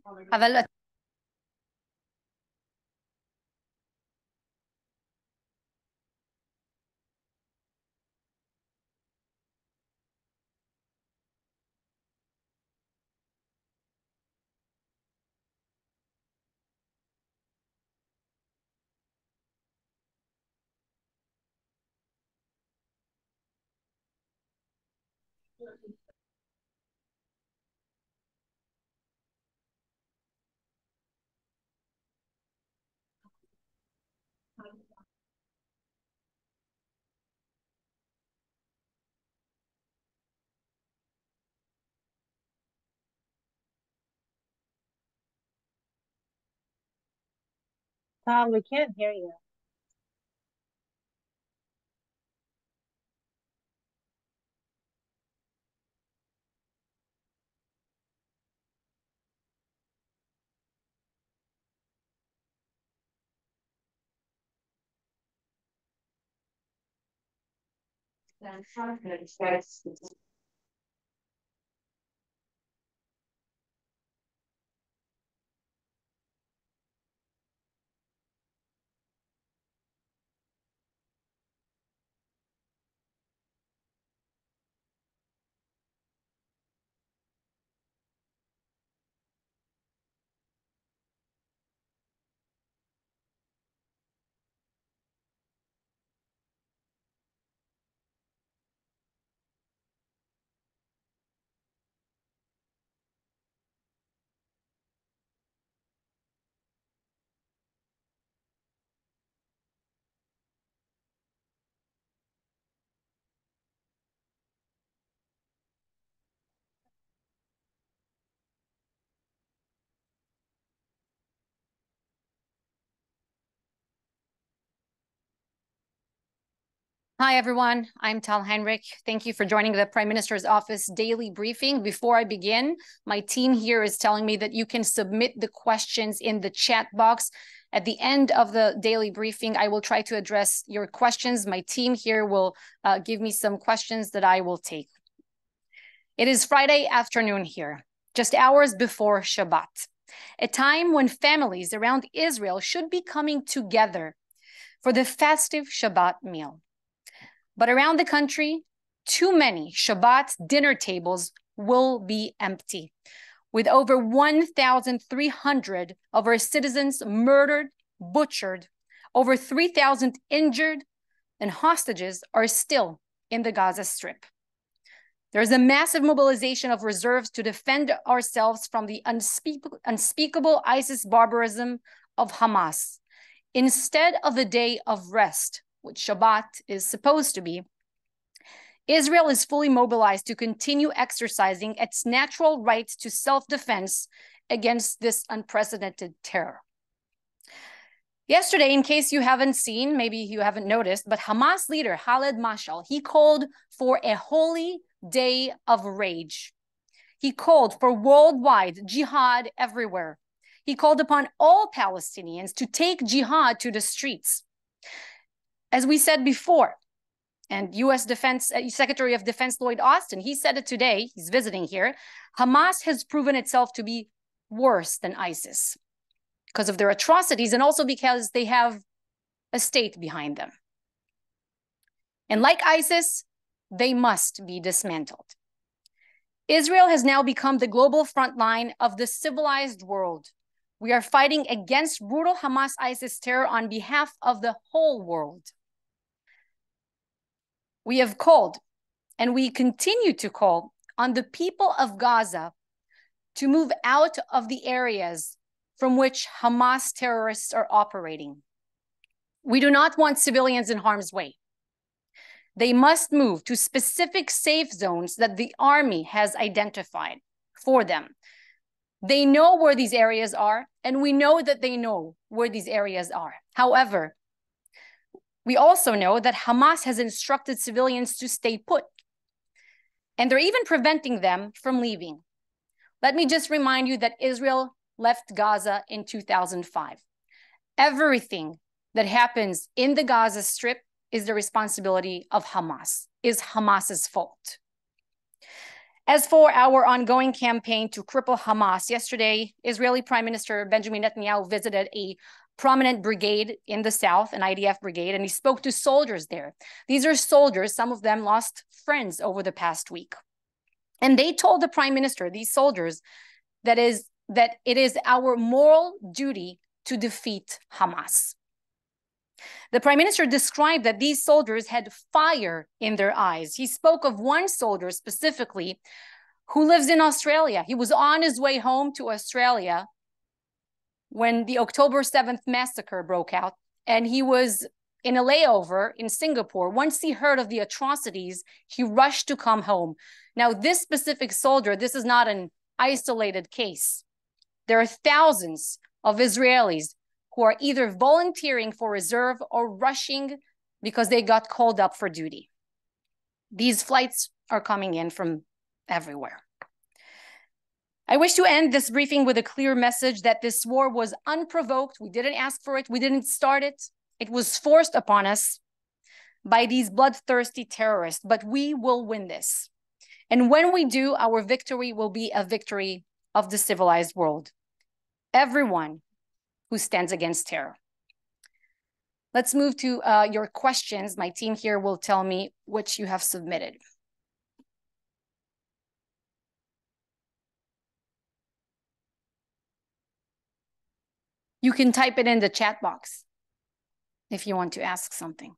אבל Tom, we can't hear you. Hi, everyone. I'm Tal Heinrich. Thank you for joining the Prime Minister's Office daily briefing. Before I begin, my team here is telling me that you can submit the questions in the chat box. At the end of the daily briefing, I will try to address your questions. My team here will give me some questions that I will take. It is Friday afternoon here, just hours before Shabbat, a time when families around Israel should be coming together for the festive Shabbat meal. But around the country, too many Shabbat dinner tables will be empty, with over 1,300 of our citizens murdered, butchered, over 3,000 injured, and hostages are still in the Gaza Strip. There's a massive mobilization of reserves to defend ourselves from the unspeakable ISIS barbarism of Hamas. Instead of a day of rest, which Shabbat is supposed to be, Israel is fully mobilized to continue exercising its natural right to self-defense against this unprecedented terror. Yesterday, in case you haven't seen, maybe you haven't noticed, but Hamas leader Khaled Mashal, he called for a holy day of rage. He called for worldwide jihad everywhere. He called upon all Palestinians to take jihad to the streets. As we said before, and U.S. Secretary of Defense Lloyd Austin, he said it today, he's visiting here, Hamas has proven itself to be worse than ISIS because of their atrocities and also because they have a state behind them. And like ISIS, they must be dismantled. Israel has now become the global front line of the civilized world. We are fighting against brutal Hamas-ISIS terror on behalf of the whole world. We have called, and we continue to call, on the people of Gaza to move out of the areas from which Hamas terrorists are operating. We do not want civilians in harm's way. They must move to specific safe zones that the army has identified for them. They know where these areas are, and we know that they know where these areas are. However, we also know that Hamas has instructed civilians to stay put, and they're even preventing them from leaving. Let me just remind you that Israel left Gaza in 2005. Everything that happens in the Gaza Strip is the responsibility of Hamas, is Hamas's fault. As for our ongoing campaign to cripple Hamas, yesterday, Israeli Prime Minister Benjamin Netanyahu visited a prominent brigade in the south, an IDF brigade, and he spoke to soldiers there. These are soldiers, some of them lost friends over the past week. And they told the prime minister, these soldiers, that it is our moral duty to defeat Hamas. The prime minister described that these soldiers had fire in their eyes. He spoke of one soldier specifically who lives in Australia. He was on his way home to Australia when the October 7th massacre broke out, and he was in a layover in Singapore. Once he heard of the atrocities, he rushed to come home. Now, this specific soldier, this is not an isolated case. There are thousands of Israelis who are either volunteering for reserve or rushing because they got called up for duty. These flights are coming in from everywhere. I wish to end this briefing with a clear message that this war was unprovoked. We didn't ask for it. We didn't start it. It was forced upon us by these bloodthirsty terrorists, but we will win this. And when we do, our victory will be a victory of the civilized world. Everyone who stands against terror. Let's move to your questions. My team here will tell me which you have submitted. You can type it in the chat box if you want to ask something.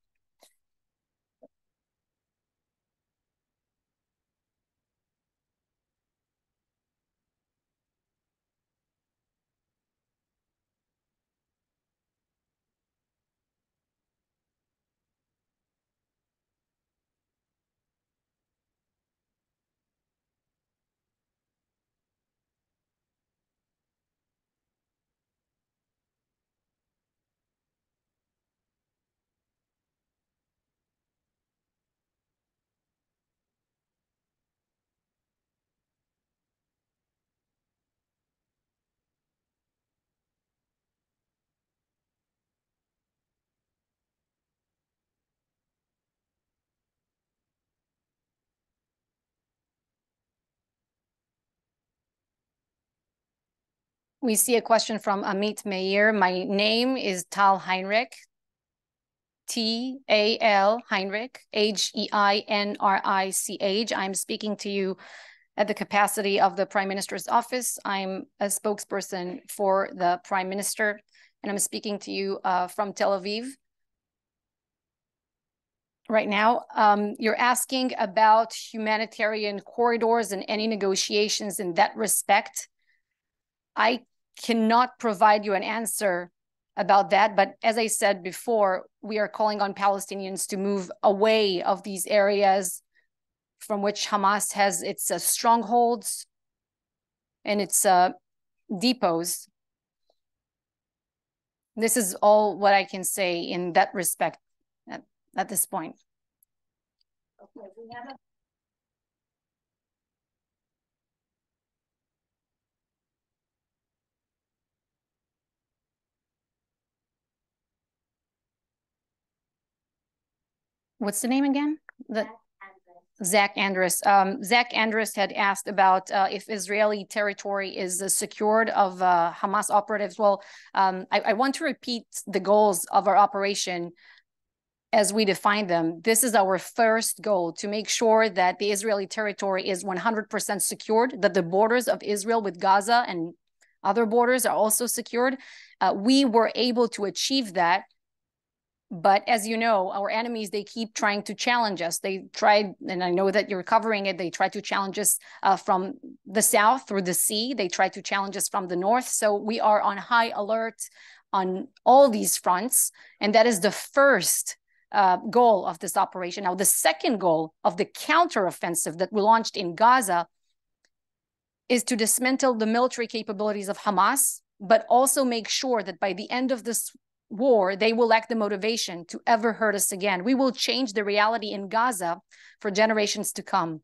We see a question from Amit Meir. My name is Tal Heinrich, T-A-L Heinrich, H-E-I-N-R-I-C-H. I'm speaking to you at the capacity of the Prime Minister's office. I'm a spokesperson for the Prime Minister, and I'm speaking to you from Tel Aviv right now. You're asking about humanitarian corridors and any negotiations in that respect. I cannot provide you an answer about that, but as I said before, we are calling on Palestinians to move away of these areas from which Hamas has its strongholds and its depots. This is all what I can say in that respect at this point. Okay, we have a what's the name again? Zach Andrus. Zach Andrus had asked about if Israeli territory is secured of Hamas operatives. Well, I want to repeat the goals of our operation as we define them. This is our first goal, to make sure that the Israeli territory is 100% secured, that the borders of Israel with Gaza and other borders are also secured. We were able to achieve that. But as you know, our enemies, they keep trying to challenge us. They tried, and I know that you're covering it, they try to challenge us from the south through the sea. They try to challenge us from the north. So we are on high alert on all these fronts. And that is the first goal of this operation. Now, the second goal of the counteroffensive that we launched in Gaza is to dismantle the military capabilities of Hamas, but also make sure that by the end of this war, they will lack the motivation to ever hurt us again. We will change the reality in Gaza for generations to come.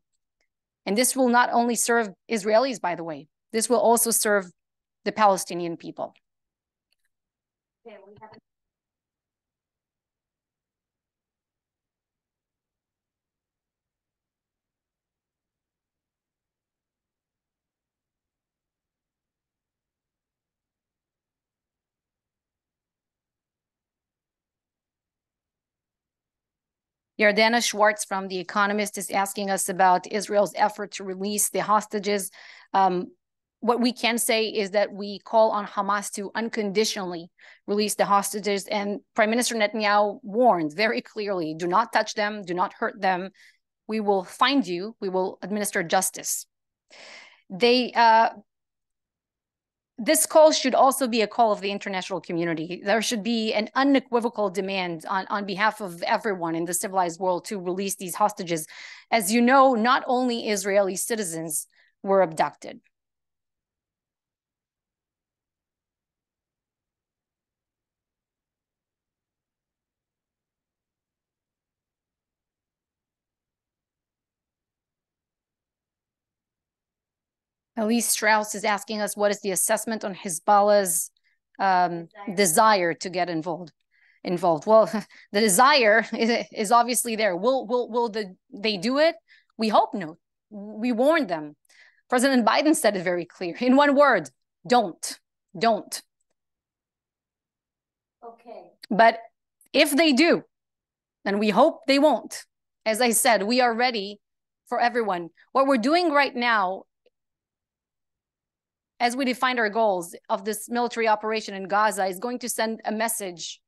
And this will not only serve Israelis, by the way, this will also serve the Palestinian people. Okay, we have Yardana Schwartz from The Economist is asking us about Israel's effort to release the hostages. What we can say is that we call on Hamas to unconditionally release the hostages. And Prime Minister Netanyahu warned very clearly, do not touch them, do not hurt them. We will find you, we will administer justice. This call should also be a call of the international community. There should be an unequivocal demand on behalf of everyone in the civilized world to release these hostages. As you know, not only Israeli citizens were abducted. Elise Strauss is asking us, what is the assessment on Hezbollah's desire to get involved? Well, the desire is obviously there. Will they do it? We hope no. We warned them. President Biden said it very clear in one word: don't. Okay. But if they do, and we hope they won't, as I said, we are ready for everyone. What we're doing right now, as we define our goals of this military operation in Gaza, is going to send a message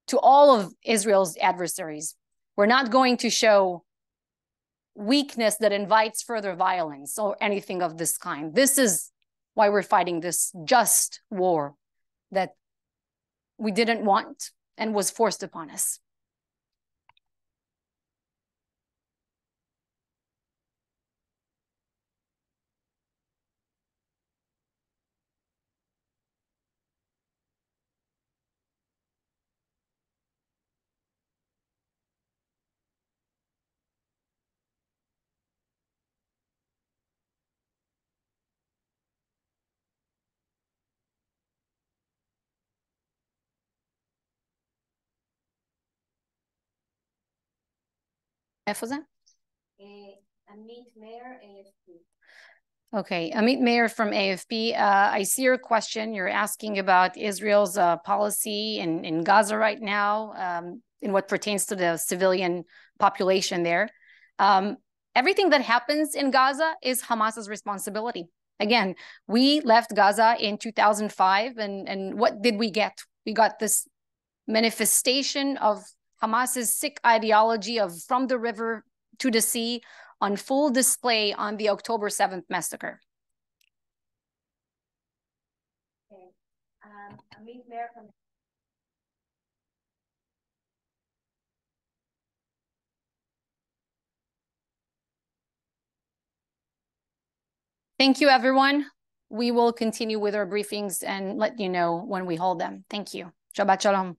to all of Israel's adversaries. We're not going to show weakness that invites further violence or anything of this kind. This is why we're fighting this just war that we didn't want and was forced upon us. איפה זה? עמית מאיר, AFP. Okay, Amit Meir from AFP. I see your question. You're asking about Israel's policy in Gaza right now, in what pertains to the civilian population there. Everything that happens in Gaza is Hamas's responsibility. Again, we left Gaza in 2005, and what did we get? We got this manifestation of Hamas's sick ideology of from the river to the sea on full display on the October 7th massacre. Okay. Amit Meir from Thank you, everyone. We will continue with our briefings and let you know when we hold them. Thank you. Shabbat Shalom.